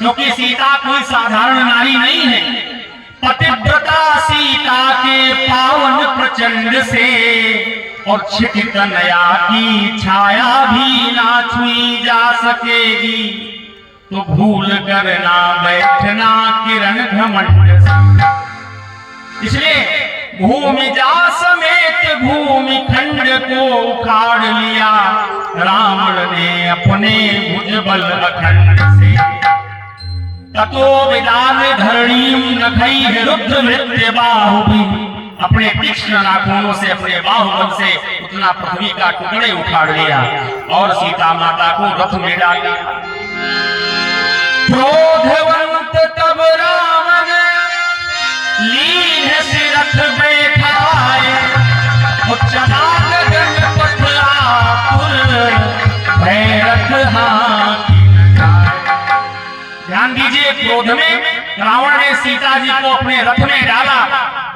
क्योंकि सीता कोई साधारण नारी नहीं है। पतिव्रता सीता के पावन प्रचंड से और छिटित नया की छाया भी ना छुई जा सकेगी। तो भूल करना बैठना किरण घमंड से। इसलिए भूमि जा समेत भूमि खंड को उखाड़ लिया रावण ने अपने भुजबल अखंड से। ततो विदान धरणीम नखैः रुद्र नृत्य बाहुबी। अपने तीक्ष्ण नाखूनों से अपने बाहुबल से उतना पृथ्वी का टुकड़े उखाड़ लिया और सीता माता को रथ में डाल दिया। क्रोधवंत तब रावण लीन से रथ बैठाए। चला गगन पथ आकुल भैरथ हाथी न जाए। ध्यान दीजिए, क्रोध में रावण ने सीता जी को अपने रथ में डाला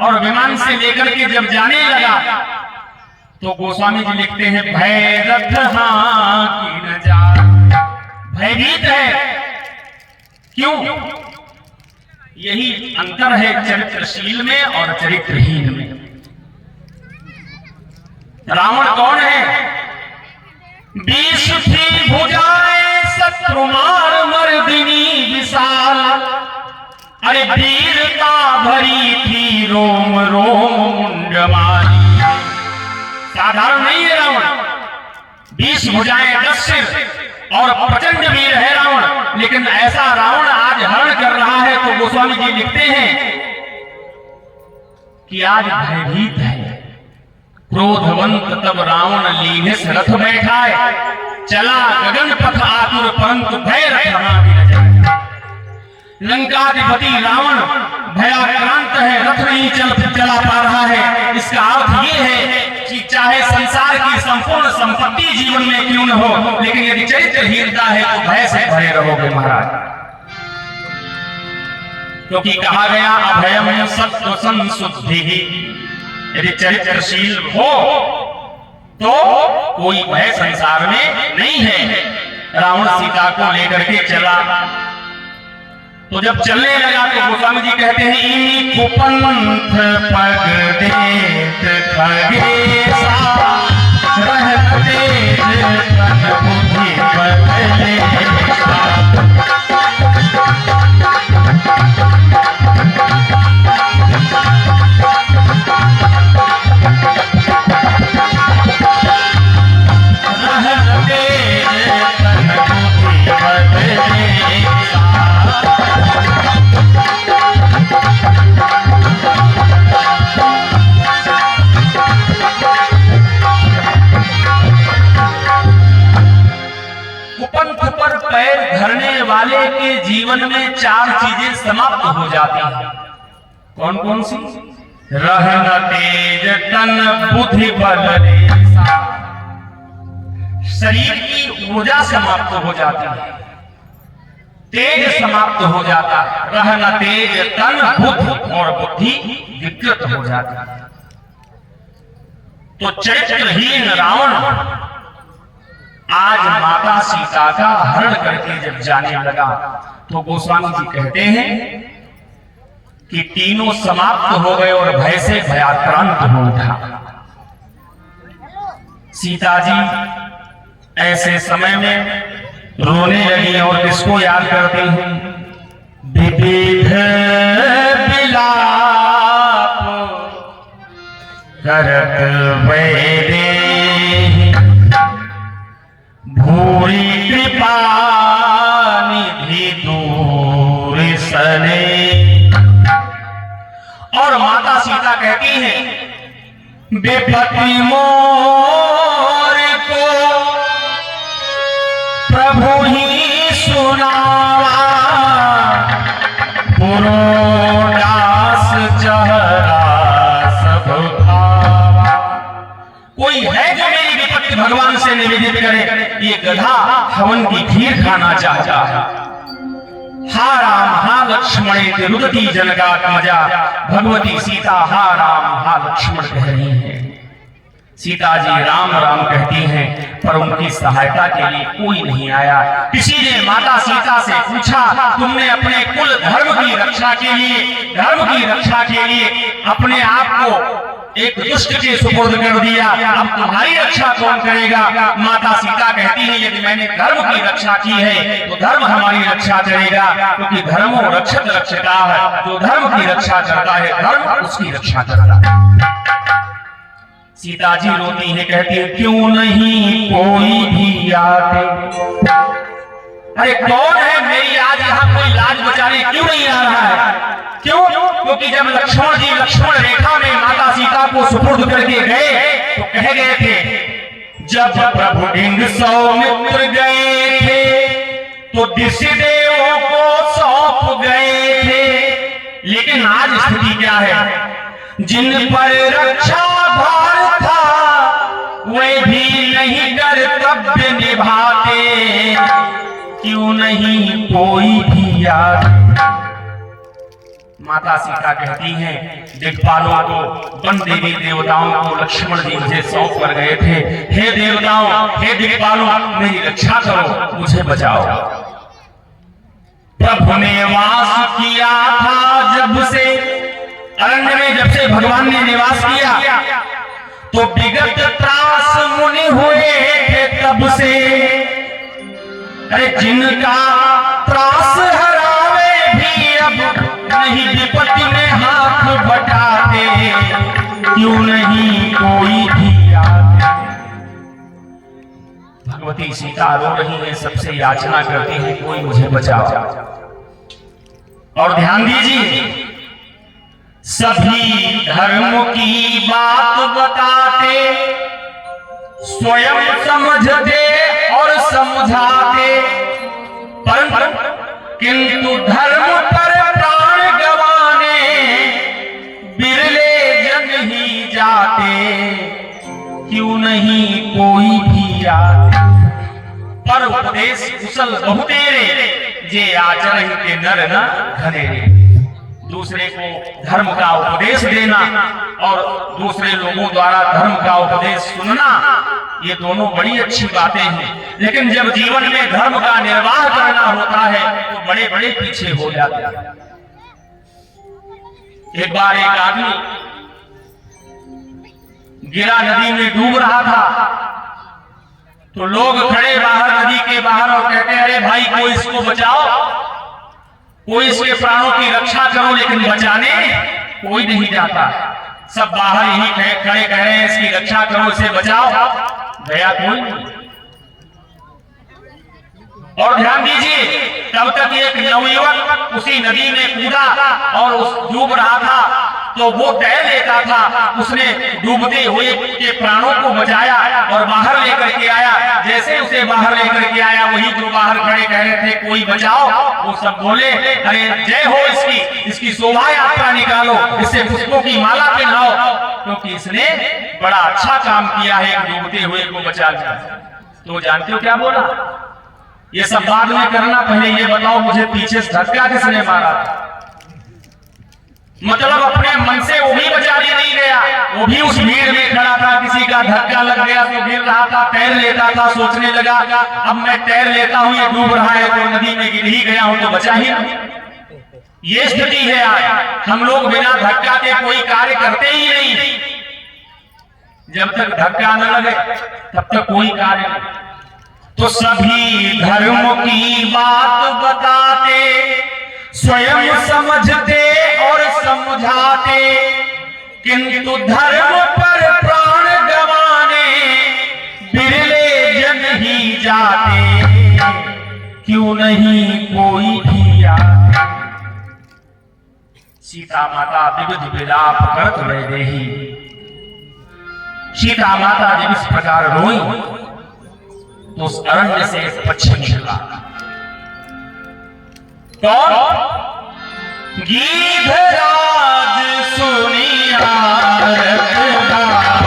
और विमान से लेकर के जब जाने लगा तो गोस्वामी जी लिखते हैं भैरथ हाथी न जाए। भयभीत है। क्यों? यही अंतर है चरित्रशील में और चरित्रहीन में। रावण कौन है? 20 थी भुजाएं शत्रुमार मर्दिनी विशाल। अरे वीरता भरी थी रोम रोम मुंडमाली। साधारण नहीं है रावण। 20 भुजाएं 10 सिर और प्रचंड वीर है रावण। लेकिन ऐसा रावण आज हरण कर रहा है तो गोस्वामी जी लिखते हैं कि आज भयभीत है। क्रोधवंत तब रावण लीनिस रथ बैठाए। चला गगन पथ आतुर परंतु भय रथ हाथी न जाए। लंकाधिपति रावण भयाक्रांत है, रथ नहीं चला पा रहा है। इसका अर्थ ये है कि चाहे संसार की संपूर्ण संपत्ति जीवन में क्यों न हो, लेकिन यदि चरित्रहीनता है तो भय से भरे रहोगे महाराज। क्योंकि कहा गया अभयम सत्व संशुद्धि। यदि चरित्रशील हो तो कोई भय संसार में नहीं है। रावण सीता को लेकर के चला तो जब चलने लगा तो गोस्वामी जी कहते हैं कुपंथ पग देत खगेसा रहत तेज तन बुद्धि बदलेसा। वाले के जीवन में 4 चीजें समाप्त हो जाती हैं। कौन कौन सी? रहन तेज तन बुद्धि बल रेसा। शरीर की ऊर्जा समाप्त हो जाती है, तेज समाप्त हो जाता है। रहन तेज तन बुद्धि और बुद्धि विकृत हो जाती है। तो चरित्रहीन रावण आज माता सीता का हरण करके जब जाने लगा तो गोस्वामी जी कहते हैं कि तीनों समाप्त हो गए और भय से भयाक्रांत हो उठा। सीता जी ऐसे समय में रोने लगी और किसको याद करती हैं? विविध विलाप करत वैरे भूरी कृपा निधि दूर सने। और माता सीता कहती है बेपति मोर को प्रभु ही सुनावा। पुरोडास चहरा सब भावा। कोई है जो मेरी विपत्ति भगवान से निवेदित करे? ये गधा हवन की खीर खाना चाहता है। हा राम हा लक्ष्मण रुदती जनकात्मजा। भगवती सीता हा राम हा लक्ष्मण कह रही है। सीता जी राम राम कहती हैं, पर उनकी सहायता के लिए कोई नहीं आया। किसी ने माता सीता से पूछा, तुमने अपने कुल धर्म की रक्षा के लिए अपने आप को एक दुष्ट के सुपुर्द कर दिया, अब तुम्हारी रक्षा कौन करेगा? माता सीता कहती है, यदि मैंने धर्म की रक्षा की है तो धर्म हमारी रक्षा करेगा, क्योंकि धर्मो रक्षत रक्षिता है। जो धर्म की रक्षा करता है, धर्म उसकी रक्षा करता है। सीता जी रोती है, कहती है, क्यों नहीं कोई भी आते? अरे कौन है मेरी आज यहाँ कोई लाज बचाने क्यों नहीं आ रहा है? क्यों? क्योंकि जब लक्ष्मण जी लक्ष्मण रेखा में माता सीता को सुपुर्द करके गए तो कह गए थे, जब प्रभु ढिंग सौमित्र गए थे तो दिशदेवों को सौंप गए थे। लेकिन आज स्थिति क्या है? जिन पर रक्षा भार था वे भी नहीं कर्तव्य निभाते, क्यों नहीं कोई भी याद? माता सीता कहती हैं, दिक्पालों को, वन देवी देवताओं को लक्ष्मण जी मुझे सौंप कर गए थे। हे देवताओं, हे दिक्पालों, मेरी रक्षा करो, मुझे बचाओ। प्रभु ने वास किया था जब से अरण्य में, जब से भगवान ने निवास किया तो विगत त्रास मुनि हुए थे तब से। अरे जिनका त्रास हरावे भी अब नहीं विपत्ति में हाथ बटाते, क्यों नहीं कोई भी आते? भगवती सीता रो रही है, सबसे याचना करती है, कोई मुझे बचाओ। और ध्यान दीजिए, सभी धर्म की बात बताते, स्वयं समझते और समझाते, परंतु किंतु धर्म पर प्राण गवाने बिरले जन ही जाते, क्यों नहीं कोई भी आते? पर उपदेश कुशल बहुतेरे, जे आचरण के नर न घनेरे। दूसरे को धर्म का उपदेश देना और दूसरे लोगों द्वारा धर्म का उपदेश सुनना, ये दोनों बड़ी अच्छी बातें हैं। लेकिन जब जीवन में धर्म का निर्वाह करना होता है तो बड़े बड़े पीछे हो जाते हैं। एक बार एक आदमी गिरा, नदी में डूब रहा था, तो लोग खड़े बाहर, नदी के बाहर, और कहते, अरे भाई कोई इसको बचाओ, कोई इसके प्राणों की रक्षा करो। लेकिन बचाने कोई नहीं जाता, सब बाहर यही खड़े कह रहे हैं, इसकी रक्षा करो, इसे बचाओ। गया कोई नहीं। और ध्यान दीजिए, तब तक एक नवयुवक उसी नदी में कूदा और उस डूब रहा था, तो वो तैर लेता था। उसने डूबते हुए के प्राणों को बचाया और बाहर लेकर के आया। जैसे उसे बाहर लेकर के आया, वही जो बाहर खड़े कह रहे थे कोई बचाओ, वो सब बोले, अरे जय हो इसकी शोभा यात्रा निकालो, इससे पुष्पों की माला पहनाओ, क्योंकि इसने बड़ा अच्छा काम किया है, डूबते हुए को बचा लिया। तो जानते हो क्या बोला? ये सब बाद में करना, पहले ये बताओ मुझे पीछे से धक्का किसने मारा? मतलब अपने मन से वो भी बचाने नहीं गया, वो भी उस भीड़ में खड़ा था, किसी का धक्का लग गया तो गिर रहा था, तैर लेता था, सोचने लगा अब मैं तैर लेता हूं, ये डूब रहा है तो नदी में गिर ही गया हूं तो बचा ही नहीं। ये स्थिति है आज। हम लोग बिना धक्का के कोई कार्य करते ही नहीं। जब तक धक्का न लगे तब तक कोई कार्य नहीं। तो सभी धर्म की बात बताते, स्वयं समझते और समझाते, किंतु धर्म पर प्राण गवाने बिरले जन ही जाते, क्यों नहीं कोई भी आते? सीता माता विविध विलाप करत वैदेही। सीता माता जब इस प्रकार रोई तो उस अरण्य से एक पक्षी निकला। कौन? गीधराज सुनिया रतबारी।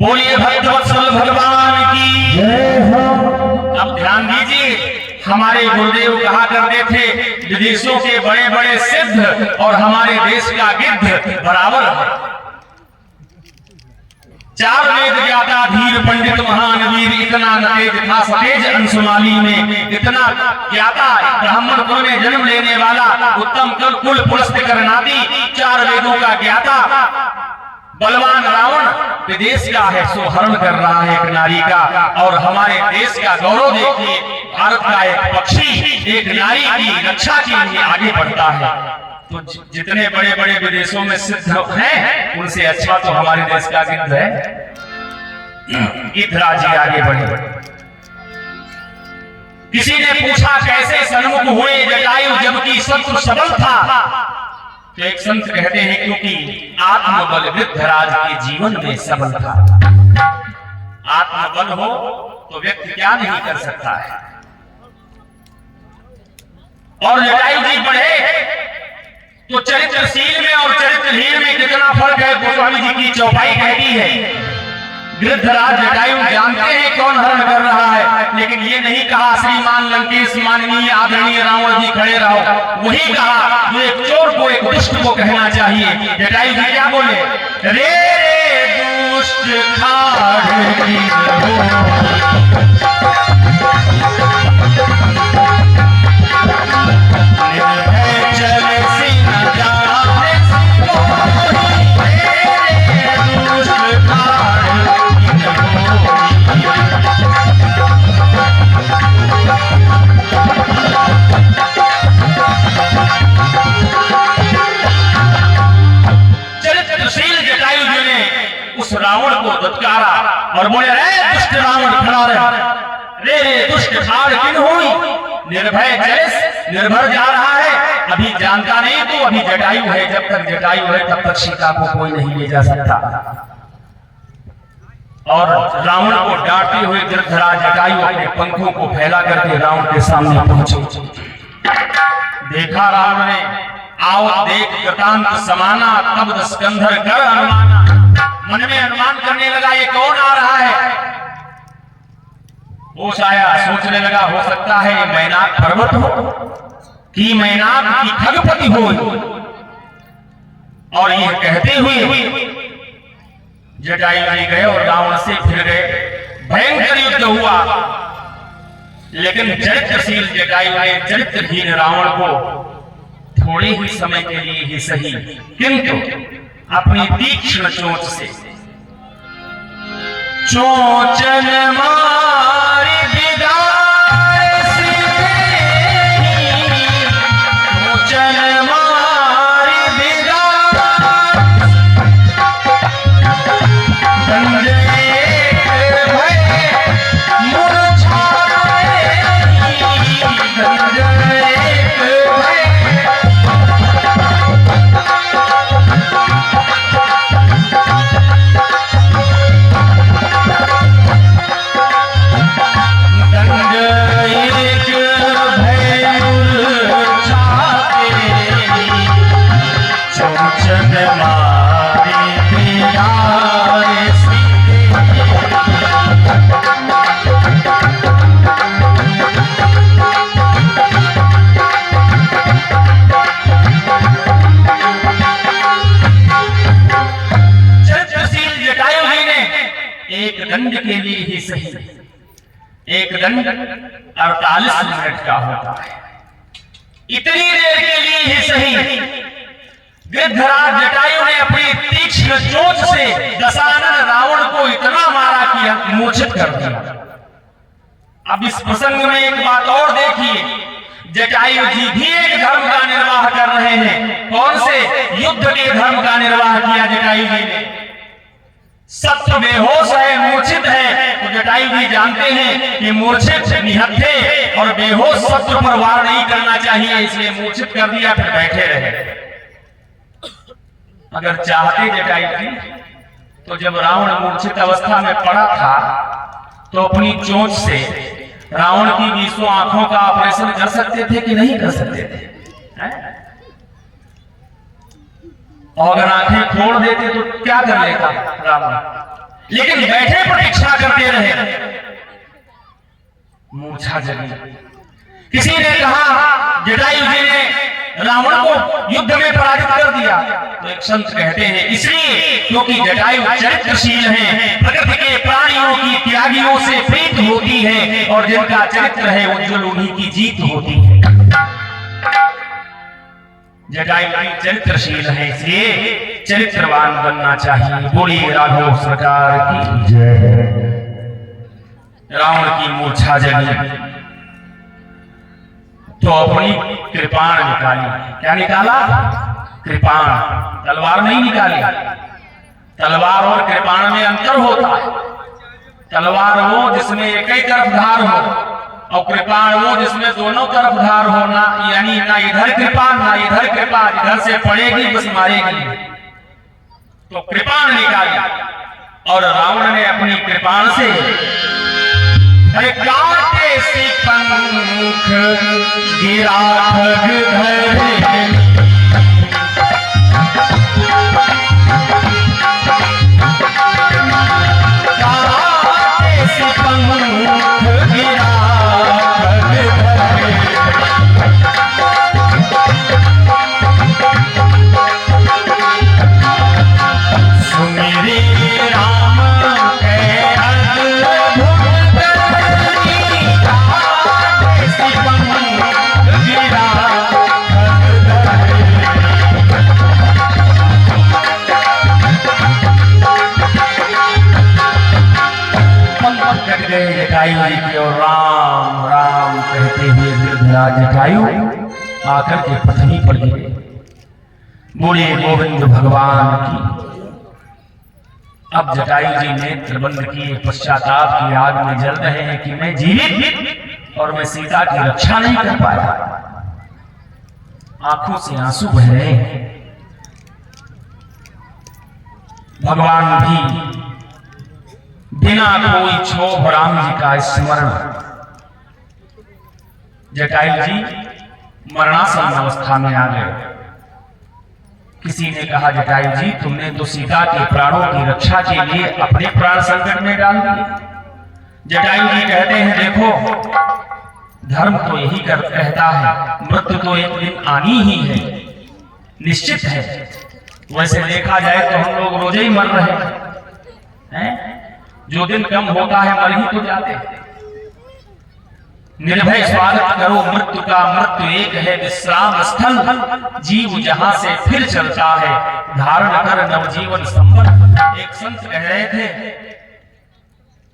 बोलिए भक्तवत्सल भगवान की। अब ध्यान दीजिए, हमारे गुरुदेव कहा करते थे विदेशों के बड़े बड़े सिद्ध और हमारे देश का गिद्ध बराबर है। चार वेद ज्ञाता धीर पंडित महान वीर, इतना तेज था सतेज अंशुमाली में, इतना ज्ञाता ब्राह्मण कुल में जन्म लेने वाला उत्तम कुल पुलस्त करनाती, चार वेदों का ज्ञाता बलवान रावण विदेश का है सो हरण कर रहा है एक नारी का। और हमारे देश का गौरव देखिए, भारत का एक पक्षी एक नारी की रक्षा के लिए आगे बढ़ता है। तो जितने बड़े बड़े विदेशों में सिद्ध हैं उनसे अच्छा तो हमारे देश का गिद्ध है। गिद्धराज जी आगे बढ़े। किसी ने पूछा कैसे सन्मुख हुए जटायु जबकि शत्रु सबल था। तो एक संत कहते हैं क्योंकि आत्मबल गिद्धराज के जीवन में सबल था। आत्मबल हो तो व्यक्ति क्या नहीं कर सकता है। और जटायु जी बढ़े तो चरित्रशील में और चरित्रहीन में कितना फर्क है, गोस्वामी जी की चौपाई कहती है। गिद्धराज जटायु जानते हैं कौन हरण कर रहा है, लेकिन ये नहीं कहा श्रीमान लंकेश माननीय आदरणीय रावण जी खड़े रहो। वही कहा जो एक चोर को एक दुष्ट को कहना चाहिए। जटायु जी क्या बोले, रे दुष्ट रावण को दत्कारा और बोले, रे दुष्ट रावण खड़ा रहे, रे दुष्ट ठाड़ किन हुई, निर्भय जैस निर्भर जा रहा है। अभी जानता नहीं तो अभी जटायु है, जब तक जटायु है तब तक सीता को कोई नहीं ले जा सकता। और रावण को डांटते हुए गिद्धराज जटायु अपने पंखों को फैला करके रावण के सामने पहुंचे। देखा रावण ने, आओ देख कृतांत समाना, तब स्कंधर कर अनुमाना। मन में अनुमान करने लगा ये कौन आ रहा है। होश आया, सोचने लगा हो सकता है ये मैनाक पर्वत हो कि मैनाक की खगपति हो। और ये कहते हुए जटायु जी गए और रावण से फिर गए। भयंकर युद्ध हुआ, लेकिन चरित्रशील जटायु ने चरित्रहीन रावण को थोड़े ही समय के लिए ही सही किंतु अपनी तीक्ष्ण चोंच से चोंचन मारी बिगाड़ से, चोंचन मारी बिगाड़ दंड एक भय मूर्छा दंड एक भय। एक दंड के लिए ही सही, एक दंड 48 मिनट का होता है, इतनी देर के लिए ही सही गिद्धराज जटायु ने अपनी तीक्ष्ण चोंच से दशानन रावण को इतना मारा कि मूर्छित कर दिया। अब इस प्रसंग में एक बात और देखिए, जटायु जी भी एक धर्म का निर्वाह कर रहे हैं। कौन से? युद्ध के धर्म का निर्वाह किया जटायु जी ने। शत्रु बेहोश है, मूर्छित है, तो जटायु जी जानते हैं कि मूर्छित निहत्थे और बेहोश शत्रु पर वार नहीं करना चाहिए, इसलिए मूर्छित कर दिया, फिर बैठे रहे। अगर चाहते जटायु जी तो जब रावण मूर्छित अवस्था में पड़ा था तो अपनी चोंच से रावण की 20 आंखों का ऑपरेशन कर सकते थे कि नहीं कर सकते थे? और अगर आंखें खोल देते तो क्या कर लेता रावण? लेकिन बैठे प्रतीक्षा करते रहे, मूर्छा जगी। किसी ने कहा जटायु जी ने रावण को युद्ध में पराजित कर दिया, तो एक संत कहते हैं इसलिए क्योंकि जटायु चरित्रशील हैं, प्रकृति के प्राणियों की त्यागियों से प्रीत होती है और जिनका चरित्र है उज्जवल उन्हीं की जीत होती है। जटायु चरित्रशील है, इसलिए चरित्रवान बनना चाहिए। बोलिए राघव सरकार की जय। रावण की मूर्छा जगी तो अपनी कृपाण निकाली। क्या निकाला? कृपाण। तलवार नहीं निकाली। तलवार और कृपाण में अंतर होता है। तलवार वो जिसमें एक ही तरफ धार हो, और कृपाण वो जिसमें दोनों तरफ धार हो, ना यानी ना इधर कृपाण ना इधर कृपाण, इधर से पड़ेगी बस मारेगी। तो कृपाण निकाली और रावण ने अपनी कृपाण से अरे काटे सी पंख गिरा खग धरे, काटे सी पंख गिरा खग धरे, सुमिरे राम के अद्भुत जटायु जी की और राम राम कहते हुए गिरधराज जटायु आकर के पृथ्वी पर गिरे। बोले गोविंद भगवान की। अब जटायु जी नेत्र बंद किए, पश्चाताप की आग में जल रहे हैं कि मैं जीवित और मैं सीता की रक्षा नहीं कर पाया। आंखों से आंसू बह रहे हैं। भगवान भी बिना कोई क्षोभ राम जी का स्मरण। जटायु जी मरणासन अवस्था में आ गए। किसी ने कहा जटायु जी तुमने तो सीता के प्राणों की रक्षा के लिए अपने प्राण संकट में डाल दिए। जटायु जी कहते हैं देखो धर्म तो यही कहता है मृत्यु तो एक दिन आनी ही है, निश्चित है। वैसे देखा जाए तो हम लोग रोजे ही मर रहे हैं। जो दिन कम होता है मर ही तो जाते हैं। निर्भय स्वागत करो मृत्यु का, मृत्यु एक है विश्राम स्थल, जीव जहां से फिर चलता है धारण कर नवजीवन संबंध। एक संत कह रहे थे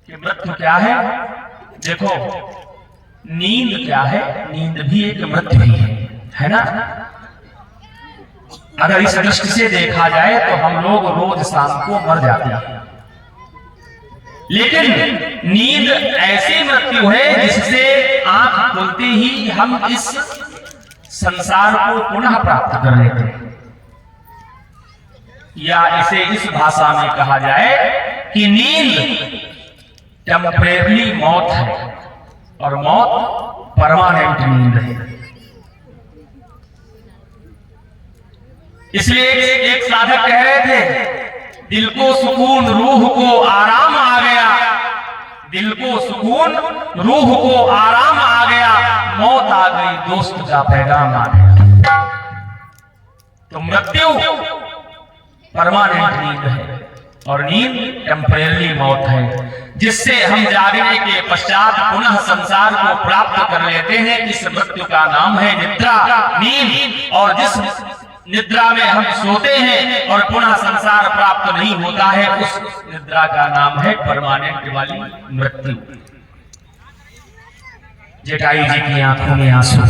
कि मृत्यु क्या है। देखो नींद क्या है, नींद भी एक मृत्यु ही है ना। अगर इस दृष्टि से देखा जाए तो हम लोग रोज शाम को मर जाते हैं, लेकिन नींद ऐसी मृत्यु है जिससे आंख खुलते ही हम इस संसार को पुनः प्राप्त कर लेते हैं। या इसे इस भाषा में कहा जाए कि नींद टेम्परेरी मौत है और मौत परमानेंट नींद है। इसलिए एक साधक कह रहे थे दिल को सुकून रूह को आराम आ गया, दिल को सुकून रूह को आराम आ गया, मौत आ गई दोस्त का पैगाम आ गया। तो मृत्यु परमानेंट नींद है और नींद टेम्परेरी मौत है, जिससे हम जागने के पश्चात पुनः संसार को प्राप्त कर लेते हैं। इस मृत्यु का नाम है निद्रा, नींद। और जिस निद्रा में हम सोते हैं और पुनः संसार प्राप्त नहीं होता है, उस निद्रा का नाम है परमानेंट वाली मृत्यु। जटायु जी की आंखों में आंसू।